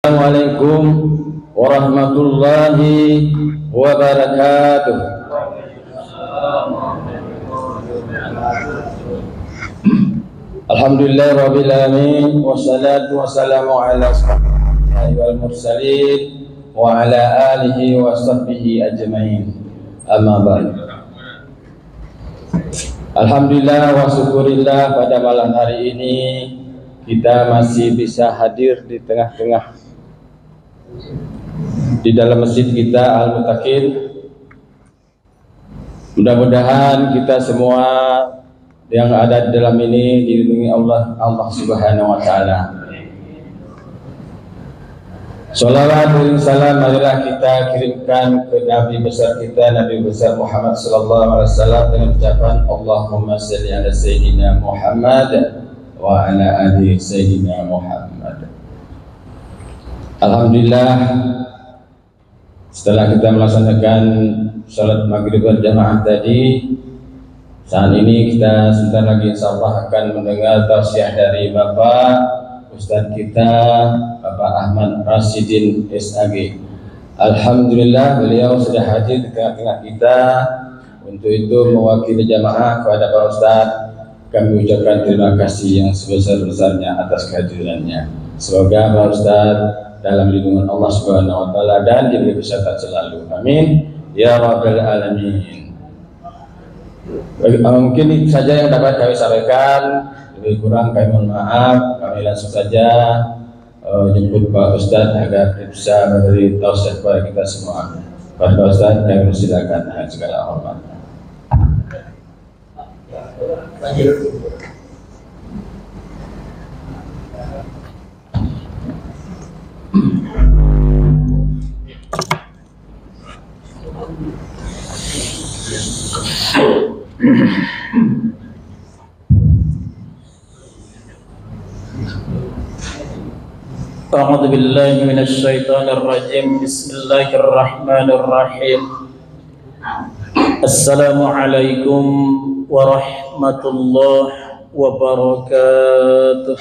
Assalamualaikum warahmatullahi wabarakatuh. Alhamdulillah rabbil alamin, wassalatu wassalamu ala asyrofil wal mursalin wa ala alihi wa sahbihi ajmain. Amma ba'd. Alhamdulillah wa syukurillah, pada malam hari ini kita masih bisa hadir di tengah-tengah di dalam masjid kita Al-Muttaqin. Mudah-mudahan kita semua yang ada di dalam ini dilindungi Allah Subhanahu wa taala. Shalawat dan salam marilah kita kirimkan ke Nabi besar kita, Nabi besar Muhammad sallallahu alaihi wasallam, dengan ucapan Allahumma shalli ala sayyidina Muhammad wa ala ali sayyidina Muhammad. Alhamdulillah, setelah kita melaksanakan salat maghrib berjamaah tadi, saat ini kita sebentar lagi insyaallah akan mendengar tausiah dari Bapak Ustaz kita, Bapak Ahmad Rasidin SAG. Alhamdulillah, beliau sudah hadir di tengah-tengah kita. Untuk itu mewakili jamaah kepada Pak Ustaz, kami ucapkan terima kasih yang sebesar-besarnya atas kehadirannya. Semoga Pak Ustaz dalam lindungan Allah Subhanahu wa taala dan diberi kesehatan selalu. Amin ya rabbal alamin. Mungkin itu saja yang dapat kami sampaikan. Lebih kurang kami mohon maaf. Kami langsung saja jemput Pak Ustaz agar bisa memberi tausiah kepada kita semua. Pak Ustaz, kami persilakan dengan segala hormat. A'udzu billahi minasy syaithanir rajim. Bismillahirrahmanirrahim. Assalamualaikum warahmatullahi wabarakatuh.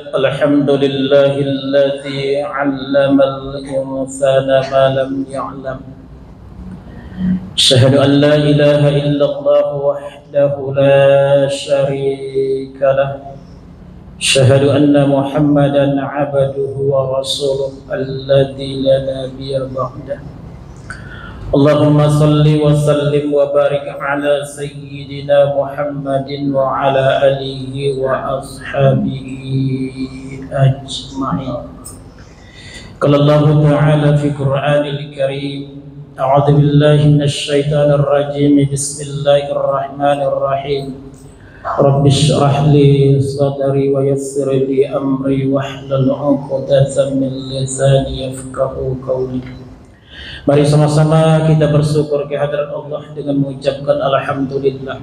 Alhamdulillahilladzi 'allamal insana ma lam ya'lam. Asyhadu an la ilaha illallah wahdahu la syarika lah. Asyhadu anna Muhammadan 'abduhu wa rasuluhu alladzi la nabiyya ba'dah. Allahumma salli wa sallim wa barik ala sayyidina Muhammadin wa ala alihi wa ashabihi ajma'in. Qala Allah ta'ala fi Qur'anil Karim, a'udzu billahi minasy syaithanir rajim. Bismillahir rahim. Rabbi shrah li sadri wa yassir li amri wahlul 'uqdatam min lisani yafqahu qawli. Mari sama-sama kita bersyukur kehadirat Allah dengan mengucapkan alhamdulillah.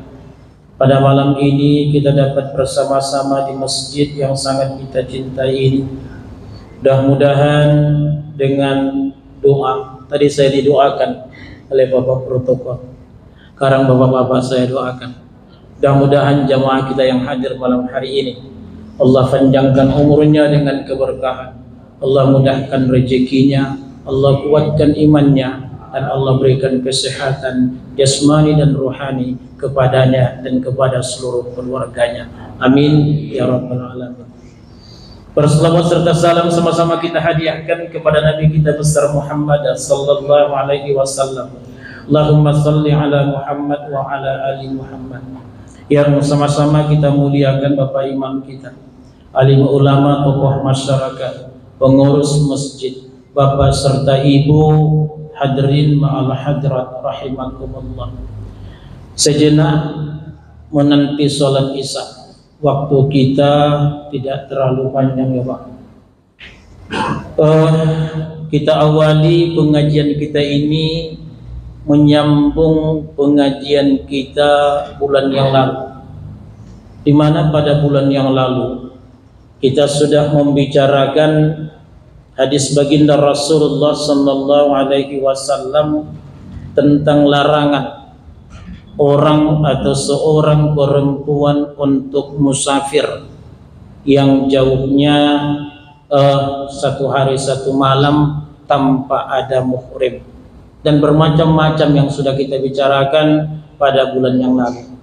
Pada malam ini kita dapat bersama-sama di masjid yang sangat kita cintai ini. Mudah-mudahan dengan doa, tadi saya didoakan oleh Bapak protokol, sekarang Bapak-bapak saya doakan. Mudah-mudahan jamaah kita yang hadir malam hari ini, Allah panjangkan umurnya dengan keberkahan, Allah mudahkan rezekinya, Allah kuatkan imannya, dan Allah berikan kesehatan jasmani dan rohani kepadanya dan kepada seluruh keluarganya. Amin ya rabbal alamin. Berselawat serta salam sama-sama kita hadiahkan kepada Nabi kita besar Muhammad sallallahu alaihi wasallam. Allahumma salli ala Muhammad wa ala ali Muhammad. Yang sama-sama kita muliakan Bapak Imam kita, alim ulama, tokoh masyarakat, pengurus masjid, Bapak serta Ibu hadirin ma'al hadrat rahimakumullah. Sejenak menanti sholat isya. Waktu kita tidak terlalu panjang ya Pak. Kita awali pengajian kita ini menyambung pengajian kita bulan yang lalu, di mana pada bulan yang lalu kita sudah membicarakan hadis baginda Rasulullah sallallahu alaihi wasallam tentang larangan orang atau seorang perempuan untuk musafir yang jauhnya 1 hari 1 malam tanpa ada muhrim, dan bermacam-macam yang sudah kita bicarakan pada bulan yang lalu.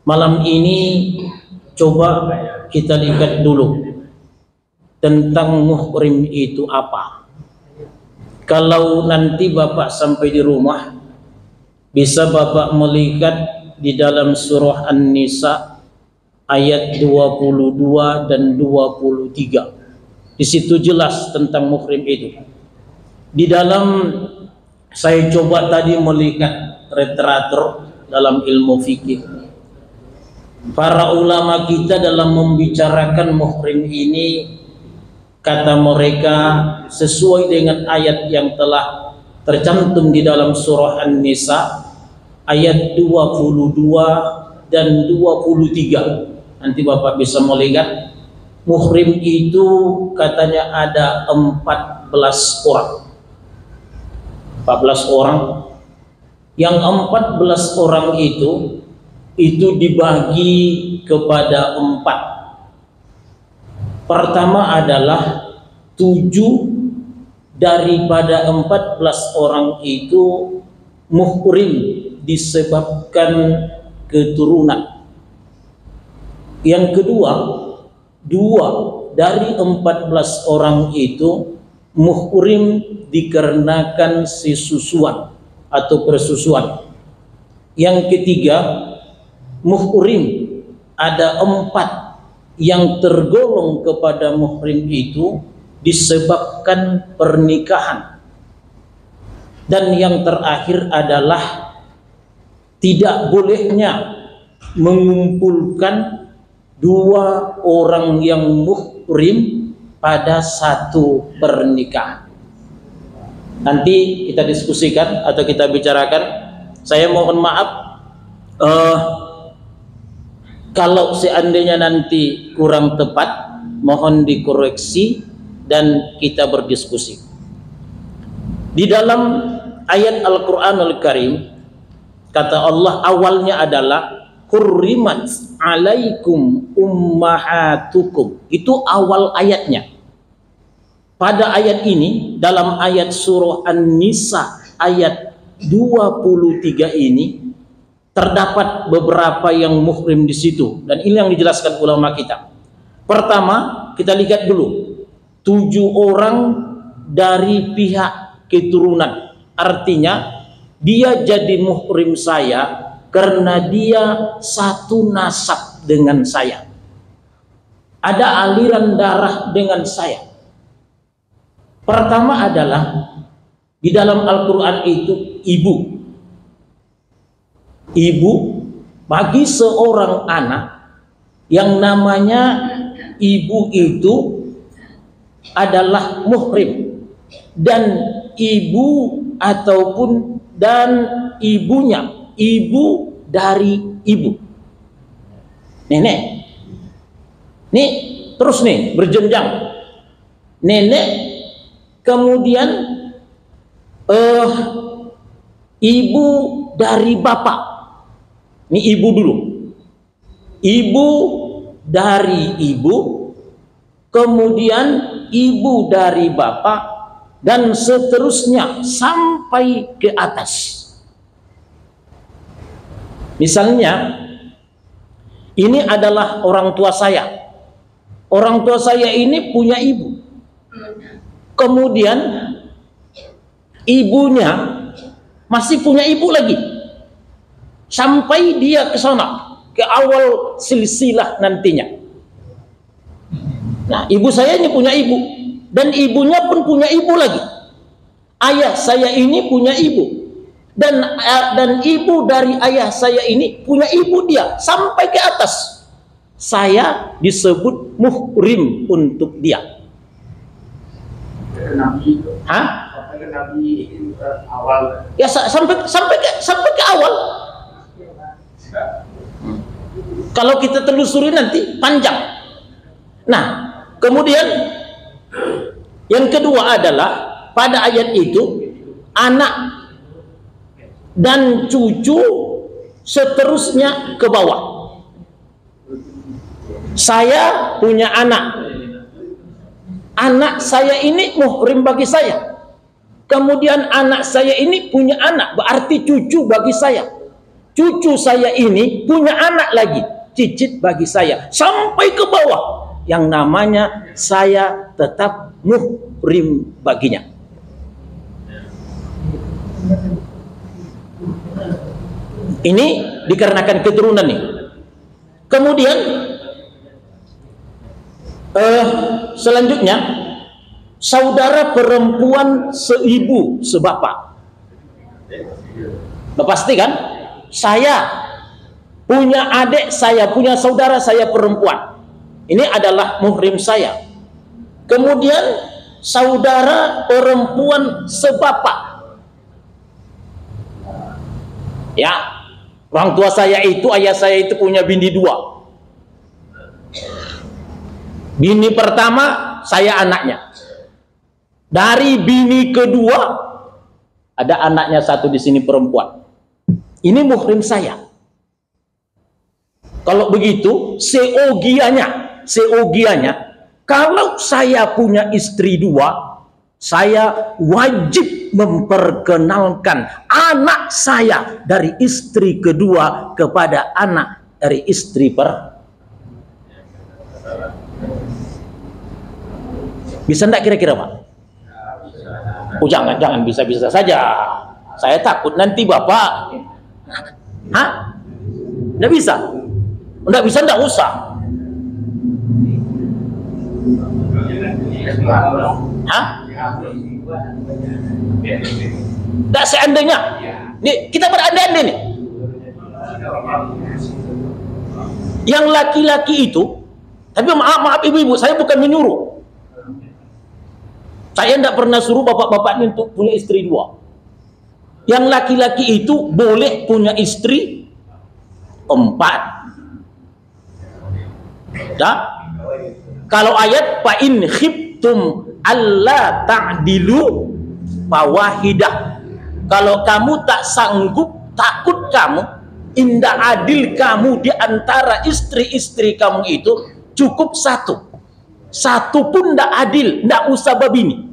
Malam ini coba kita lihat dulu tentang muhrim itu apa. Kalau nanti Bapak sampai di rumah, bisa Bapak melihat di dalam surah An-Nisa ayat 22 dan 23. Di situ jelas tentang muhrim itu. Di dalam, saya coba tadi melihat literatur dalam ilmu fikih. Para ulama kita dalam membicarakan muhrim ini, kata mereka sesuai dengan ayat yang telah tercantum di dalam surah An-Nisa ayat 22 dan 23. Nanti Bapak bisa melihat muhrim itu katanya ada 14 orang. 14 orang. Yang 14 orang itu dibagi kepada 4. Pertama adalah 7 daripada 14 orang itu muhrim disebabkan keturunan. Yang kedua, 2 dari 14 orang itu muhrim dikarenakan sesusuan atau persusuan. Yang ketiga, muhrim ada 4 yang tergolong kepada muhrim itu disebabkan pernikahan. Dan yang terakhir adalah tidak bolehnya mengumpulkan 2 orang yang muhrim pada satu pernikahan. Nanti kita diskusikan atau kita bicarakan. Saya mohon maaf kalau seandainya nanti kurang tepat, mohon dikoreksi dan kita berdiskusi. Di dalam ayat Al-Qur'anul Karim, kata Allah awalnya adalah hurrimat alaikum ummahatukum. Itu awal ayatnya. Pada ayat ini, dalam ayat surah An-Nisa ayat 23 ini, terdapat beberapa yang muhrim di situ, dan ini yang dijelaskan ulama kita. Pertama, kita lihat dulu 7 orang dari pihak keturunan. Artinya dia jadi muhrim saya karena dia satu nasab dengan saya, ada aliran darah dengan saya. Pertama adalah di dalam Al-Quran itu ibu. Ibu bagi seorang anak yang namanya ibu itu adalah muhrim, dan ibu ataupun dan ibunya, ibu dari ibu, nenek. Nih terus nih berjenjang, nenek, kemudian ibu dari bapak. Ini ibu dulu, ibu dari ibu, kemudian ibu dari bapak, dan seterusnya sampai ke atas. Misalnya ini adalah orang tua saya. Orang tua saya ini punya ibu, kemudian ibunya masih punya ibu lagi, sampai dia ke sana, ke awal silsilah nantinya. Nah, ibu saya ini punya ibu, dan ibunya pun punya ibu lagi. Ayah saya ini punya ibu, dan ibu dari ayah saya ini punya ibu dia sampai ke atas. Saya disebut muhrim untuk dia. Nabi. Hah? Nabi awal. Ya sampai ke awal. Kalau kita telusuri nanti panjang. Nah, kemudian yang kedua adalah pada ayat itu anak dan cucu seterusnya ke bawah. Saya punya anak. Anak saya ini muhrim bagi saya. Kemudian anak saya ini punya anak, berarti cucu bagi saya. Cucu saya ini punya anak lagi, cicit bagi saya. Sampai ke bawah, yang namanya saya tetap muhrim baginya. Ini dikarenakan keturunan nih. Kemudian selanjutnya, saudara perempuan seibu sebapak. Udah pasti kan? Saya punya adik, saya punya saudara saya perempuan. Ini adalah muhrim saya. Kemudian saudara perempuan sebapak. Ya, orang tua saya itu, ayah saya itu punya bini dua. Bini pertama, saya anaknya. Dari bini kedua, ada anaknya satu di sini perempuan. Ini muhrim saya. Kalau begitu, seogianya, kalau saya punya istri dua, saya wajib memperkenalkan anak saya dari istri kedua kepada anak dari istri Bisa enggak kira-kira, Pak? Oh, jangan bisa-bisa saja. Saya takut nanti Bapak. Hah? Enggak bisa? Enggak bisa, enggak usah. Hah? Enggak seandainya. Nih, kita berandai-andai nih. Yang laki-laki itu, tapi maaf ibu-ibu, saya bukan menyuruh. Saya tidak pernah suruh bapak-bapak ini untuk punya istri dua. Yang laki-laki itu boleh punya istri 4. Ya? Kalau ayat fa in khiftum alla ta'dilu fawahidah. Kalau kamu tak sanggup, takut kamu, indah adil kamu di antara istri-istri kamu itu, cukup satu. Satu pun tidak adil, tidak usah babini.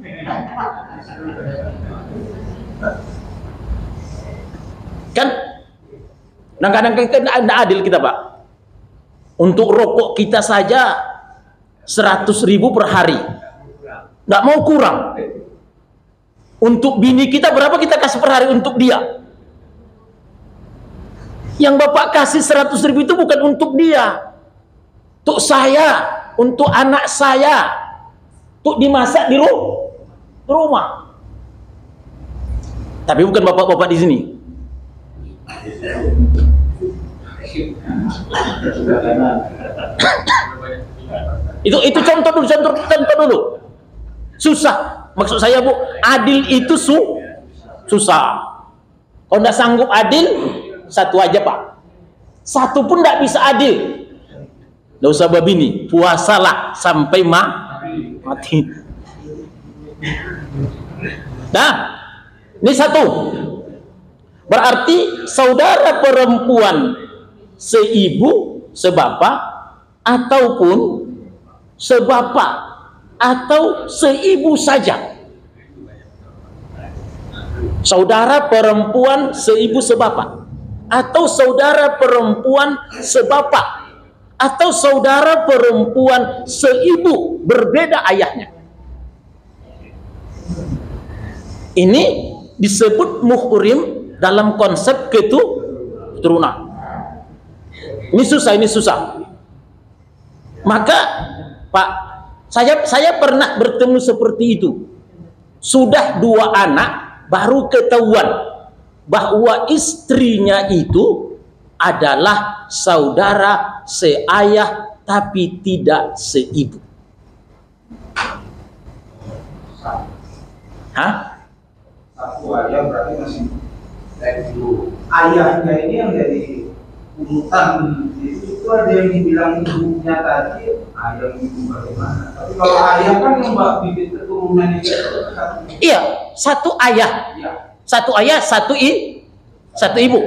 Kan kadang-kadang kan tidak adil kita, Pak. Untuk rokok kita saja 100.000 per hari, nggak mau kurang. Untuk bini kita berapa kita kasih per hari untuk dia? Yang Bapak kasih 100.000 itu bukan untuk dia, untuk saya, untuk anak saya, untuk dimasak di rumah. Tapi bukan bapak-bapak di sini. Itu contoh dulu. Susah. Maksud saya, Bu, adil itu susah. Kalau nggak sanggup adil, satu aja, Pak. Satu pun nggak bisa adil. Nggak usah babini, puasalah sampai mati. Nah, ini satu. Berarti saudara perempuan seibu, sebapak, ataupun sebapak atau seibu saja. Saudara perempuan seibu sebapak, atau saudara perempuan sebapak, atau saudara perempuan seibu berbeda ayahnya. Ini disebut muhrim dalam konsep keturunan. Ini susah. Maka Pak, saya pernah bertemu seperti itu. Sudah 2 anak baru ketahuan bahwa istrinya itu adalah saudara seayah tapi tidak seibu. Hah? Satu ayah berarti masih dari dulu. Ayahnya ini yang dari urutan itu ada yang dibilang ibunya tadi, ayah ibu bagaimana? Tapi kalau ayah kan yang bibit keturunan itu. Iya, satu ayah. Ya. Satu ayah, satu ibu.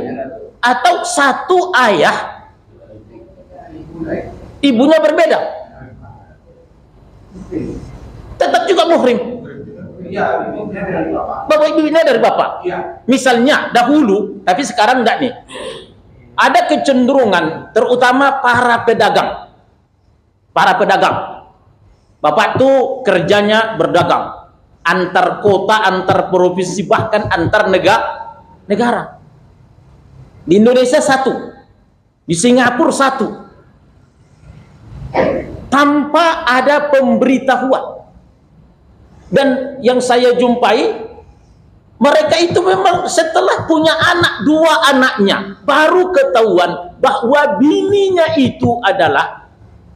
atau satu ayah ibunya berbeda, tetap juga muhrim. Iya, ibunya dari bapak. Bapak ibunya dari bapak. Iya. Misalnya dahulu, tapi sekarang enggak nih. Ada kecenderungan, terutama para pedagang. Para pedagang. Bapak tuh kerjanya berdagang. Antar kota, antar provinsi, bahkan antar negara. Di Indonesia satu. Di Singapura satu. Tanpa ada pemberitahuan. Dan yang saya jumpai, mereka itu memang setelah punya anak, 2 anaknya, baru ketahuan bahwa bininya itu adalah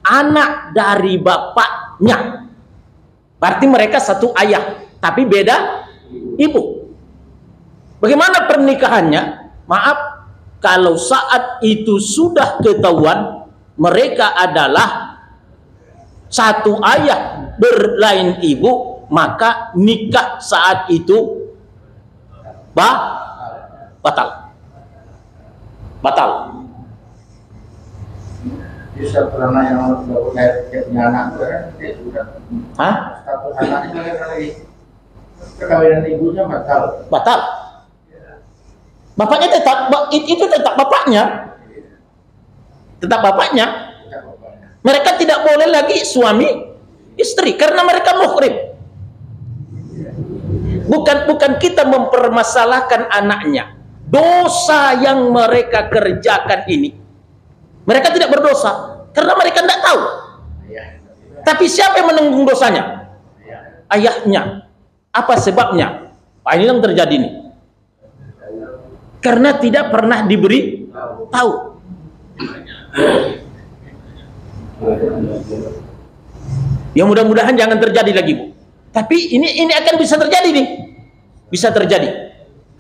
anak dari bapaknya. Berarti mereka satu ayah, tapi beda ibu. Bagaimana pernikahannya? Maaf, kalau saat itu sudah ketahuan mereka adalah satu ayah berlain ibu, maka nikah saat itu batal. Bisa pernah yang punya anak dia sudah. Hah? Satu anaknya lagi perkawinan ibunya batal. Bapaknya itu tetap bapaknya. Mereka tidak boleh lagi suami istri karena mereka muhrim. Bukan kita mempermasalahkan anaknya. Dosa yang mereka kerjakan ini, mereka tidak berdosa karena mereka tidak tahu. Tapi siapa yang menanggung dosanya? Ayahnya. Apa sebabnya? Ini yang terjadi nih. Karena tidak pernah diberi tahu. Ya mudah-mudahan jangan terjadi lagi, Bu. Tapi ini akan bisa terjadi nih. Bisa terjadi.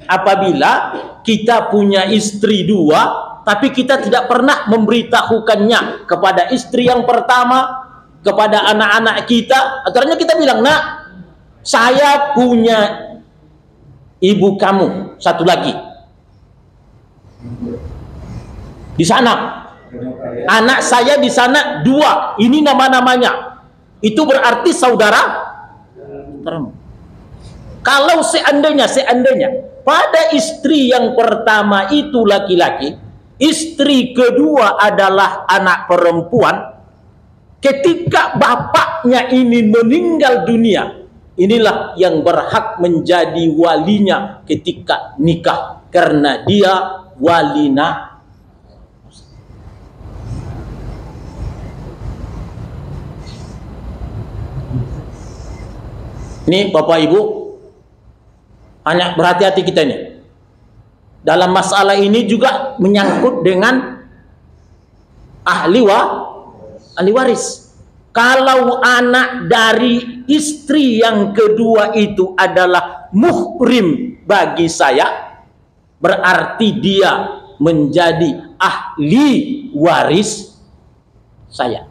Apabila kita punya istri 2, tapi kita tidak pernah memberitahukannya kepada istri yang pertama, kepada anak-anak kita. Akhirnya kita bilang, "Nak, saya punya ibu kamu satu lagi di sana. Anak saya di sana 2. Ini nama-namanya." Itu berarti saudara. Kalau seandainya pada istri yang pertama itu laki-laki, istri kedua adalah anak perempuan, ketika bapaknya ini meninggal dunia, inilah yang berhak menjadi walinya ketika nikah, karena dia walina. Ini Bapak Ibu, hanya berhati-hati kita ini. Dalam masalah ini juga menyangkut dengan ahli waris. Kalau anak dari istri yang kedua itu adalah muhrim bagi saya, berarti dia menjadi ahli waris saya.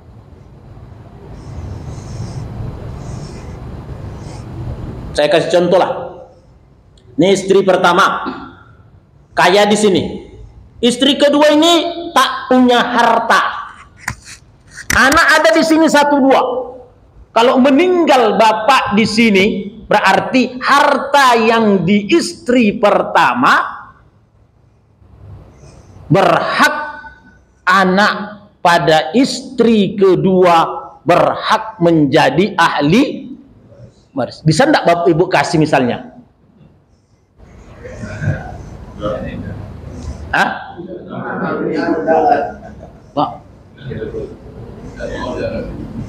Saya kasih contoh lah. Ini istri pertama, kaya di sini. Istri kedua ini tak punya harta. Anak ada di sini 1-2. Kalau meninggal bapak di sini, berarti harta yang di istri pertama berhak anak pada istri kedua berhak menjadi ahli waris. Bisa enggak Bapak Ibu kasih misalnya? Hah? Pak.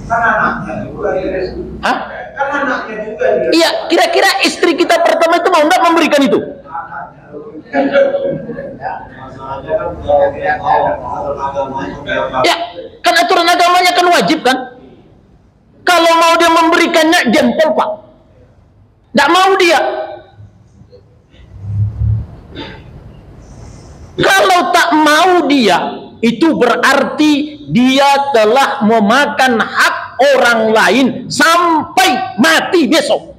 Kan anaknya juga dia. Hah? Kan anaknya juga dia. Iya, kira-kira istri kita pertama itu mau enggak memberikan itu? Ya, kan aturan agamanya kan wajib kan? Kalau mau dia memberikannya jempol Pak. Tidak mau dia. Kalau tak mau dia, itu berarti dia telah memakan hak orang lain sampai mati besok.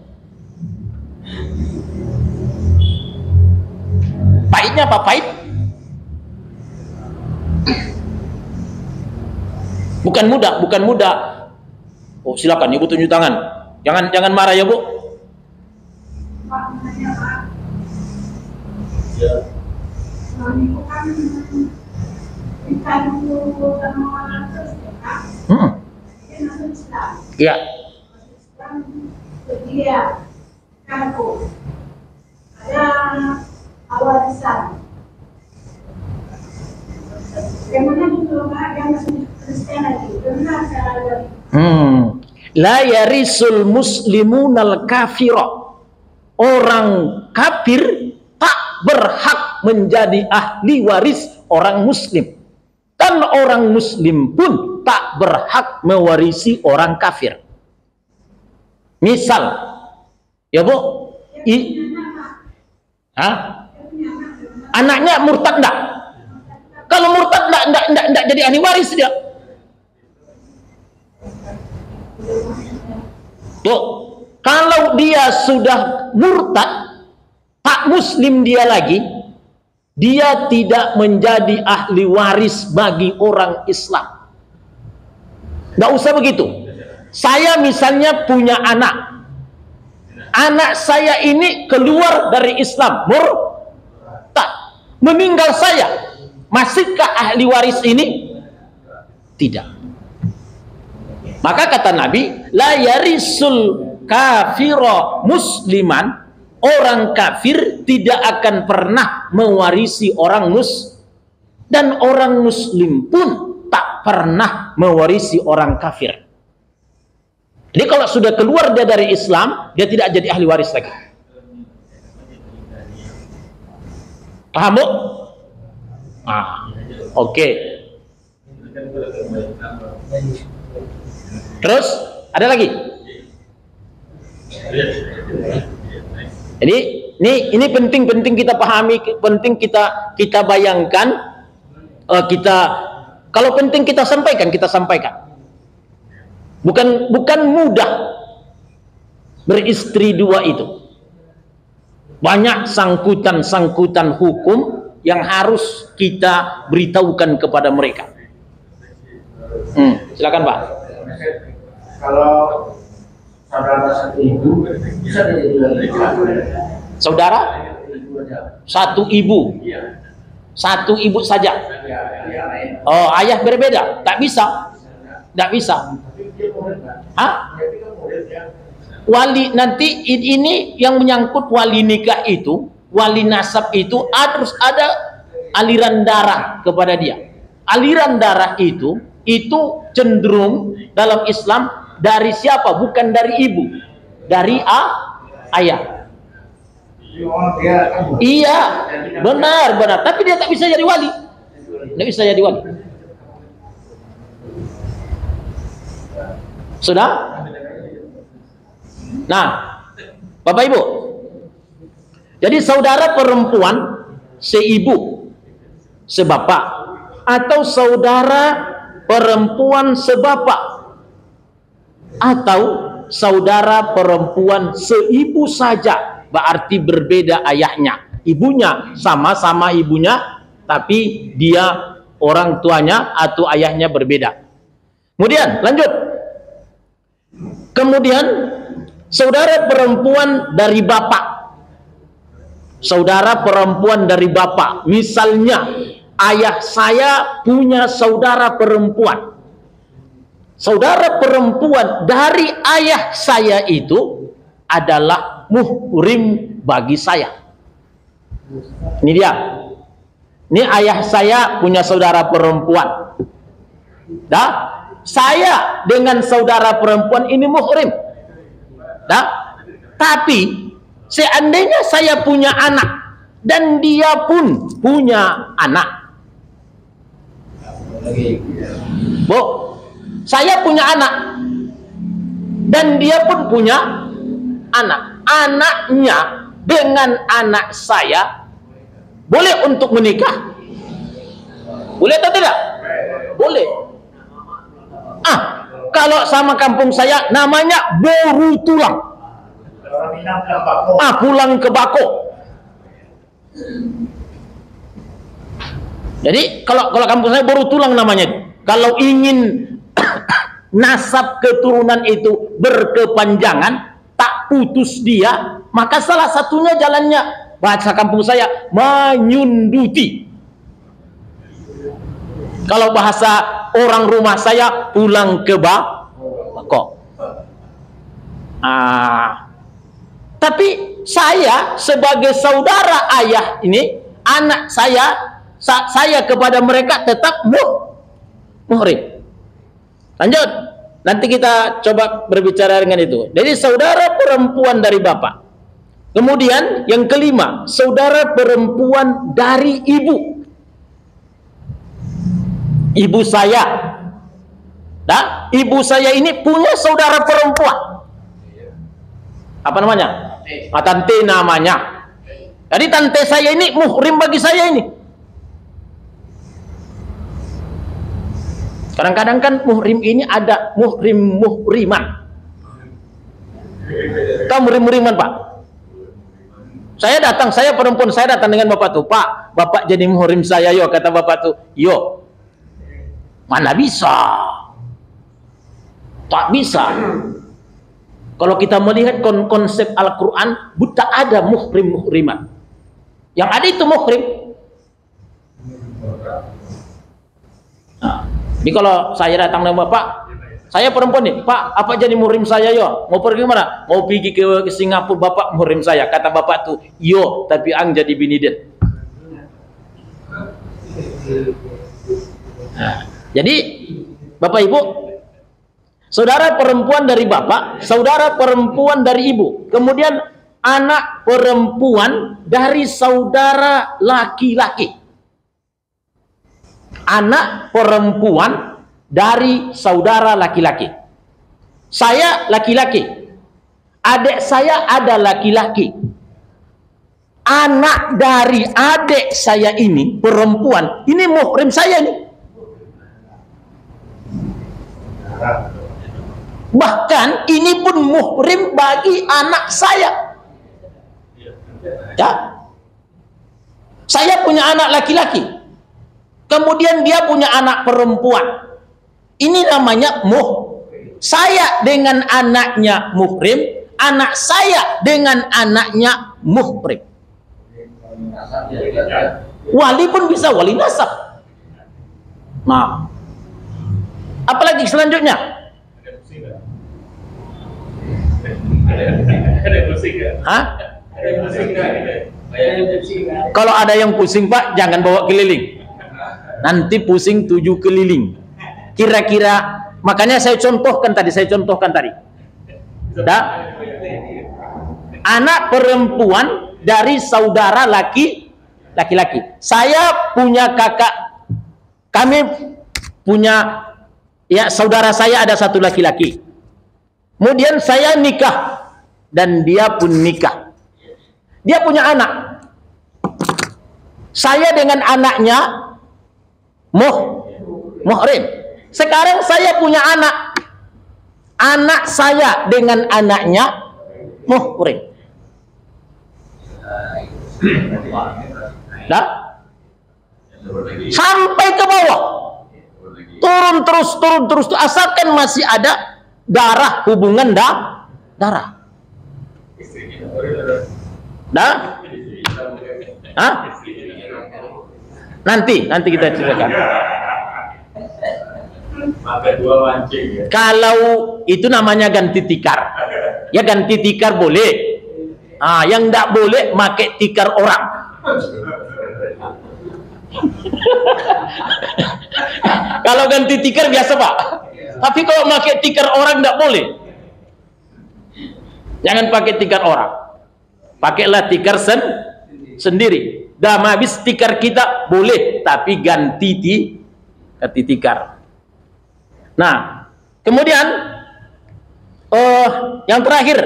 Pahitnya apa pahit? Bukan mudah, bukan mudah. Oh, silakan Ibu tunjuk tangan. Jangan marah ya, Bu. Ya. Ada awal besar. Bagaimana kalau yang masih Kristen lagi? Benar cara La yarisul muslimunal kafira. Orang kafir tak berhak menjadi ahli waris orang muslim. Dan orang muslim pun tak berhak mewarisi orang kafir. Misal, ya Bu, anaknya murtad enggak? Kalau murtad enggak jadi ahli waris dia. Tuh, kalau dia sudah murtad, tak muslim dia lagi, dia tidak menjadi ahli waris bagi orang Islam. Nggak usah begitu. Saya misalnya punya anak. Anak saya ini keluar dari Islam, murtad, meninggal saya. Masihkah ahli waris ini? Tidak. Maka kata Nabi, la yarisul kafira musliman, orang kafir tidak akan pernah mewarisi orang dan orang muslim pun tak pernah mewarisi orang kafir. Jadi kalau sudah keluar dia dari Islam, dia tidak jadi ahli waris lagi. Paham, Bu? Oke. Terus ada lagi. Jadi ini penting kita pahami, penting kita bayangkan, kalau penting kita sampaikan. Bukan mudah beristri dua itu. Banyak sangkutan hukum yang harus kita beritahukan kepada mereka. Silakan, Pak. Kalau saudara satu ibu bisa jadi saudara satu ibu saja. Oh, ayah berbeda, tak bisa. Wali nanti ini yang menyangkut wali nikah itu, wali nasab itu harus ada aliran darah kepada dia. Aliran darah itu cenderung dalam Islam dari siapa? Bukan dari ibu, dari ayah. Iya, benar. Tapi dia tak bisa jadi wali. Sudah? Nah, Bapak Ibu. Jadi saudara perempuan seibu, sebapak, atau saudara perempuan sebapak, atau saudara perempuan seibu saja, berarti berbeda ayahnya. Ibunya sama-sama ibunya, tapi dia orang tuanya atau ayahnya berbeda. Kemudian lanjut. Kemudian saudara perempuan dari bapak. Saudara perempuan dari bapak. Misalnya ayah saya punya saudara perempuan. Saudara perempuan dari ayah saya itu adalah muhrim bagi saya. Ini dia. Ini ayah saya punya saudara perempuan. Saya dengan saudara perempuan ini muhrim. Tapi seandainya saya punya anak dan dia pun punya anak. Bu, saya punya anak dan dia pun punya anak. Anaknya dengan anak saya boleh untuk menikah? Boleh atau tidak? Boleh. Kalau sama kampung saya namanya boru tulang. Pulang ke bako. Jadi kalau kampung saya baru tulang namanya. Kalau ingin nasab keturunan itu berkepanjangan, tak putus dia, maka salah satunya jalannya, bahasa kampung saya, menyunduti. Kalau bahasa orang rumah saya, pulang ke bako. Tapi saya sebagai saudara ayah ini, anak saya kepada mereka tetap muhrim. Lanjut, nanti kita coba berbicara dengan itu. Jadi saudara perempuan dari bapak. Kemudian yang kelima, saudara perempuan dari ibu. Ibu saya. Nah, ibu saya ini punya saudara perempuan. Apa namanya? Tante namanya. Jadi tante saya ini muhrim bagi saya ini. Kadang-kadang kan muhrim ini ada muhriman. Tahu muhriman Pak? Saya perempuan, saya datang dengan bapak tuh, Pak, bapak jadi muhrim saya yo, kata bapak tuh, yo. Mana bisa? Tak bisa. Kalau kita melihat konsep Al-Quran, tak ada muhriman. Yang ada itu muhrim. Nah, jadi kalau saya datang dengan bapak, saya perempuan nih, Pak, apa jadi muhrim saya yo? Mau pergi mana? Mau pergi ke Singapura, bapak muhrim saya. Kata bapak tuh, yo, tapi ang jadi bini dia. Nah, jadi bapak ibu, saudara perempuan dari bapak, saudara perempuan dari ibu, kemudian anak perempuan dari saudara laki-laki. Anak perempuan dari saudara laki-laki. Saya laki-laki, adik saya ada laki-laki. Anak dari adik saya ini perempuan, ini muhrim saya nih. Bahkan ini pun muhrim bagi anak saya. Ya, saya punya anak laki-laki, kemudian dia punya anak perempuan. Ini namanya saya dengan anaknya muhrim, anak saya dengan anaknya muhrim. Wali pun bisa wali nasab. Nah, apalagi selanjutnya? Hah? Kalau ada yang pusing Pak, jangan bawa keliling. Nanti pusing 7 keliling. Kira-kira, makanya saya contohkan tadi. Anak perempuan dari saudara laki-laki. Saya punya kakak, kami punya, ya, saudara saya ada satu laki-laki. Kemudian saya nikah dan dia pun nikah. Dia punya anak. Saya dengan anaknya muhrim. Sekarang saya punya anak. Anak saya dengan anaknya muhrim. Nah, sampai ke bawah. Turun terus. Asalkan masih ada darah, hubungan darah. Nah, nanti kita ceritakan. Kalau itu namanya ganti tikar, ya ganti tikar boleh. Yang tidak boleh pakai tikar orang. Kalau ganti tikar biasa Pak, tapi kalau pakai tikar orang tidak boleh. Jangan pakai tikar orang, pakailah tikar sendiri. Dah habis tikar kita boleh, tapi ganti tikar. Nah, kemudian yang terakhir,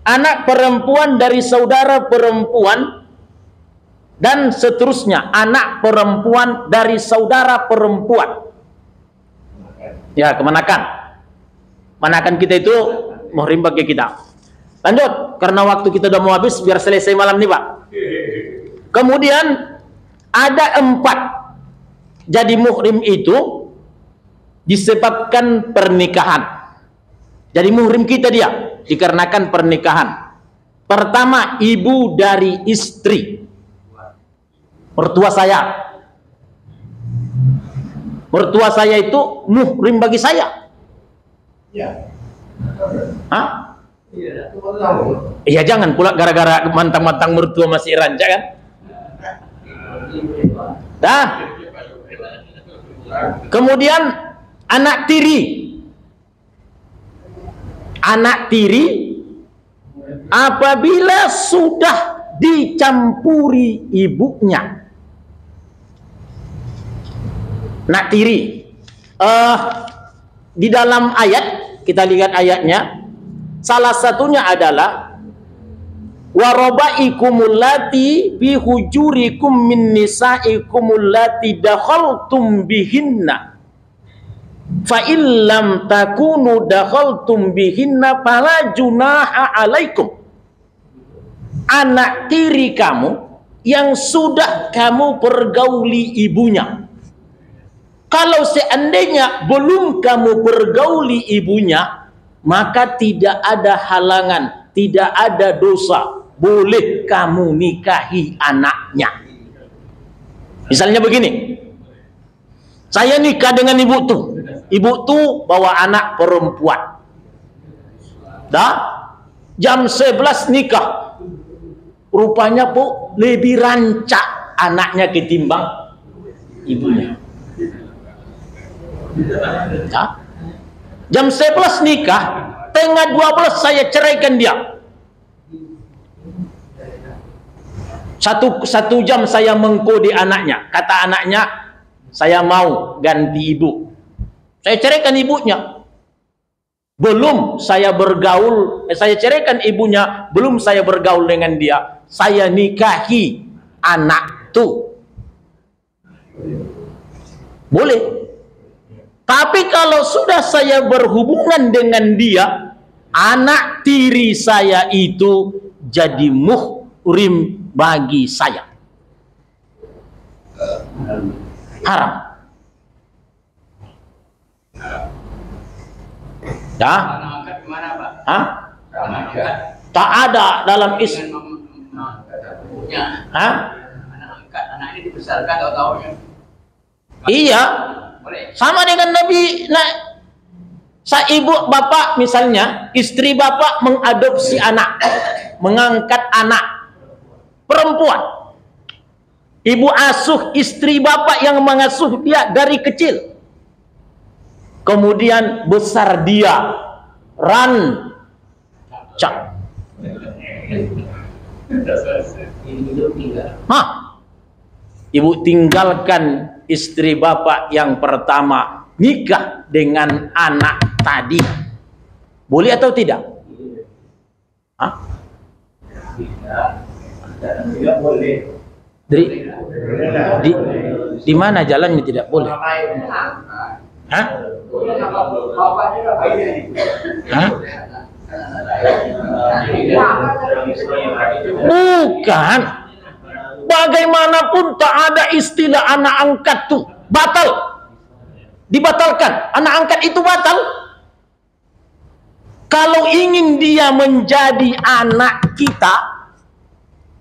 anak perempuan dari saudara perempuan dan seterusnya, anak perempuan dari saudara perempuan. Ya, manakan kita itu muhrim bagi kita. Lanjut, karena waktu kita udah mau habis, biar selesai malam nih Pak. Kemudian ada 4 jadi muhrim itu disebabkan pernikahan. Jadi muhrim kita dia dikarenakan pernikahan. Pertama, ibu dari istri, mertua saya. Mertua saya itu muhrim bagi saya. Ya. Hah? Iya, jangan pula gara-gara mantang-mantang mertua masih ranca kan? Dah. Kemudian anak tiri. Anak tiri apabila sudah dicampuri ibunya. Anak tiri. Di dalam ayat, kita lihat ayatnya. Salah satunya adalah warabaikumul lati bi hujurikum min nisaikumul lati dakhaltum bihinna fa illam takunu dakhaltum bihinna fala junaha alaikum. Anak tiri kamu yang sudah kamu pergauli ibunya. Kalau seandainya belum kamu pergauli ibunya, maka tidak ada halangan, tidak ada dosa, boleh kamu nikahi anaknya. Misalnya begini, saya nikah dengan ibu tuh bawa anak perempuan. Dah, jam 11 nikah. Rupanya Bu lebih rancak anaknya ketimbang ibunya. Dah. Jam 11 nikah, tengah 12 saya ceraikan dia. Satu jam saya mengkode anaknya. Kata anaknya, saya mau ganti ibu. Saya ceraikan ibunya. Belum saya bergaul, saya ceraikan ibunya, belum saya bergaul dengan dia. Saya nikahi anak tuh. Boleh. Tapi kalau sudah saya berhubungan dengan dia, anak tiri saya itu jadi muhrim bagi saya. Haram. Ya? Hah? Tak ada dalam Hah? Anak ini dibesarkan atau tahunnya? Iya. Sama dengan Nabi. Ibu bapak misalnya, istri bapak mengadopsi anak, mengangkat anak perempuan. Ibu asuh istri bapak yang mengasuh dia dari kecil. Kemudian besar dia rancak. Ibu tinggalkan istri bapak yang pertama, nikah dengan anak tadi. Boleh atau tidak? Hah? Tidak boleh. Di mana jalannya tidak boleh? Hah? Hah? Bukan. Bagaimanapun tak ada istilah anak angkat tuh batal, dibatalkan. Anak angkat itu batal. Kalau ingin dia menjadi anak kita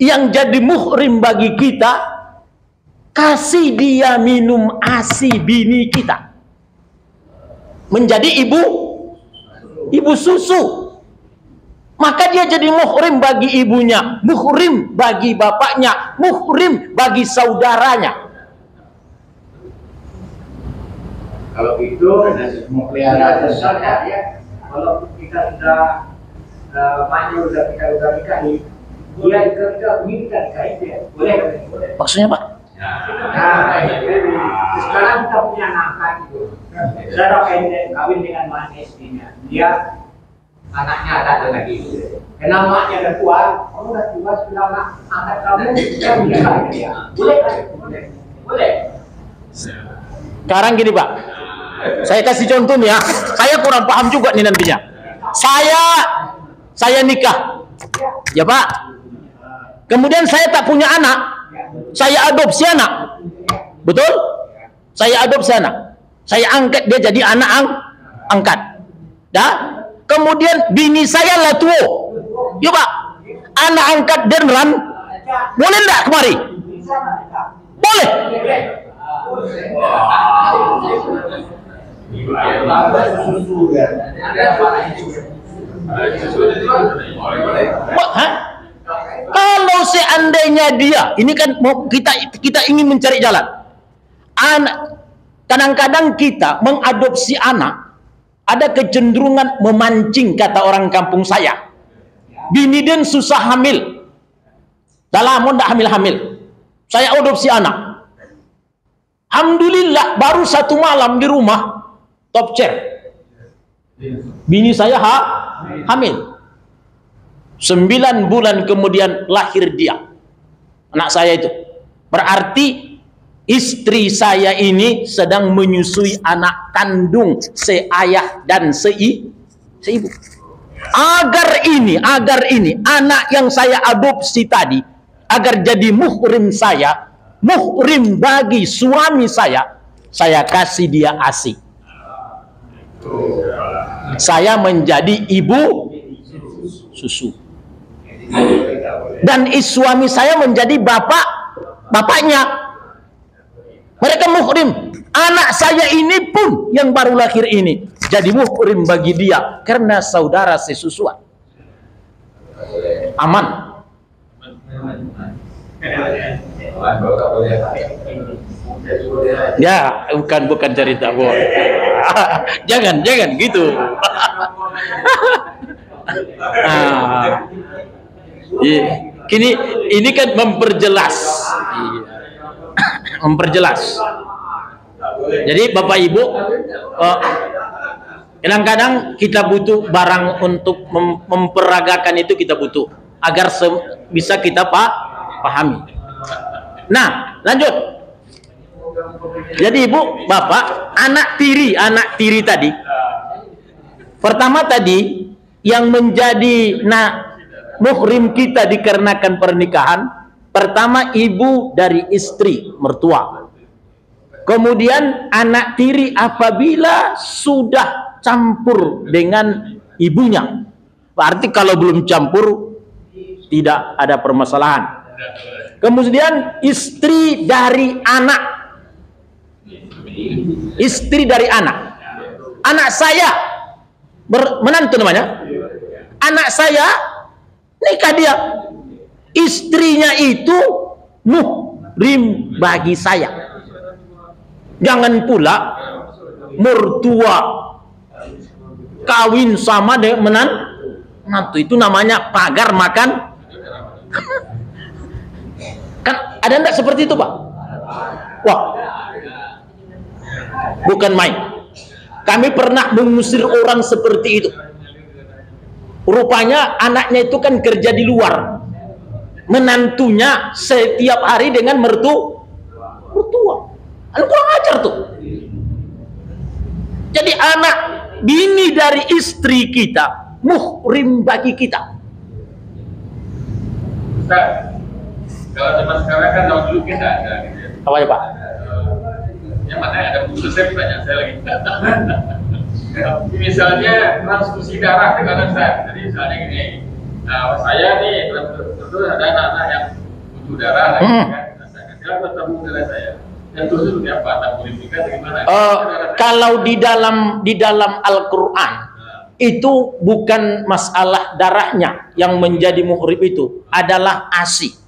yang jadi muhrim bagi kita, kasih dia minum ASI bini kita, menjadi ibu susu. Maka dia jadi muhrim bagi ibunya, muhrim bagi bapaknya, muhrim bagi saudaranya. Kalau itu melihara besar ya. Kalau kita sudah maju kita udah nikahi, dia kita nikahi dia. Boleh. Maksudnya Pak? Nah, sekarang kita punya anak gitu. Saudara kawin dengan istrinya, dia anaknya ada lagi. Karena maknya udah tua, kamu udah tua sudah anak kamu dia menikah dia. Boleh kan? Boleh. Sekarang gini Pak, saya kasih contoh nih ya. Saya kurang paham juga nih nantinya. Saya nikah, ya Pak. Kemudian saya tak punya anak, saya adopsi anak, betul? Saya adopsi anak. Saya angkat dia jadi anak angkat. Dah? Kemudian bini saya lah tua. Yuk Pak, anak angkat Denran, boleh enggak kemari? Boleh. Kalau seandainya dia, ini kan kita ingin mencari jalan. Kadang-kadang kita mengadopsi anak, ada kecenderungan memancing, kata orang kampung saya. Bini den susah hamil, dalam tidak hamil-hamil. Saya adopsi anak. Alhamdulillah baru 1 malam di rumah top chair. Bini saya hamil. 9 bulan kemudian lahir dia, anak saya itu. Berarti istri saya ini sedang menyusui anak kandung seayah dan seibu. Agar ini anak yang saya adopsi tadi, agar jadi muhrim saya, muhrim bagi suami saya kasih dia ASI. Saya menjadi ibu susu. Dan suami saya menjadi bapaknya. Mereka muhrim. Anak saya ini pun yang baru lahir ini jadi muhrim bagi dia karena saudara sesusuan. Aman. Ya, bukan cerita bohong. jangan gitu. Ini kan memperjelas. Jadi Bapak Ibu, kadang-kadang kita butuh barang untuk memperagakan itu, kita butuh agar bisa kita pahami. Nah, lanjut. Jadi Ibu, Bapak, anak tiri tadi. Pertama tadi yang menjadi muhrim kita dikarenakan pernikahan, pertama ibu dari istri mertua. Kemudian anak tiri apabila sudah campur dengan ibunya. Berarti kalau belum campur tidak ada permasalahan. Kemudian istri dari anak. Istri dari anak. Anak saya menantu namanya. Anak saya nikah dia. Istrinya itu muhrim bagi saya. Jangan pula mertua kawin sama dengan menantu, itu namanya pagar makan. Kan ada enggak seperti itu, Pak? Wah, bukan main. Kami pernah mengusir orang seperti itu. Rupanya anaknya itu kan kerja di luar, menantunya setiap hari dengan mertua. Kurang ajar tuh. Jadi anak bini dari istri kita muhrim bagi kita. Ustaz, kalau zaman sekarang kan tahun dulu kita ada gitu ya. Apa ya Pak? Yang mana ada khusus saya tanya saya lagi. Misalnya transfusi darah ke kanan saya. Jadi misalnya gini, saya nih tentu ada anak-anak yang butuh darah, kan? Saya kasih tabung darah saya. Kalau di dalam Al-Quran itu bukan masalah darahnya yang menjadi muhrim, itu adalah ASI.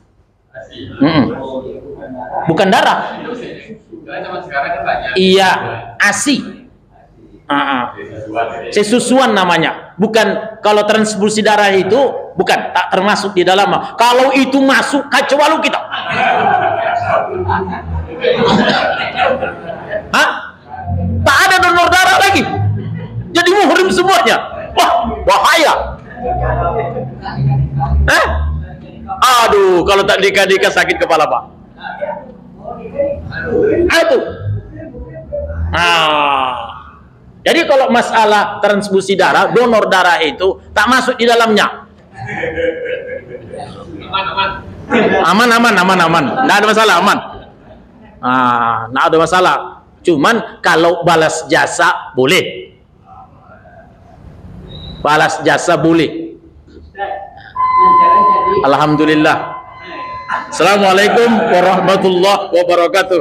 Bukan darah. Iya, ASI. Sesusuan namanya. Bukan, kalau transfusi darah itu bukan, tak termasuk di dalam. Kalau itu masuk, kacau walu kita. Hah? Tak ada donor darah lagi. Jadi muhrim semuanya. Wah, bahaya. Aduh, kalau tak nikah-nikah sakit kepala, Pak. Aduh. Jadi kalau masalah transfusi darah, donor darah itu tak masuk di dalamnya. Aman. Nggak ada masalah, aman. Nggak ada masalah. Cuman kalau balas jasa boleh. Balas jasa boleh. Alhamdulillah. Assalamualaikum warahmatullahi wabarakatuh.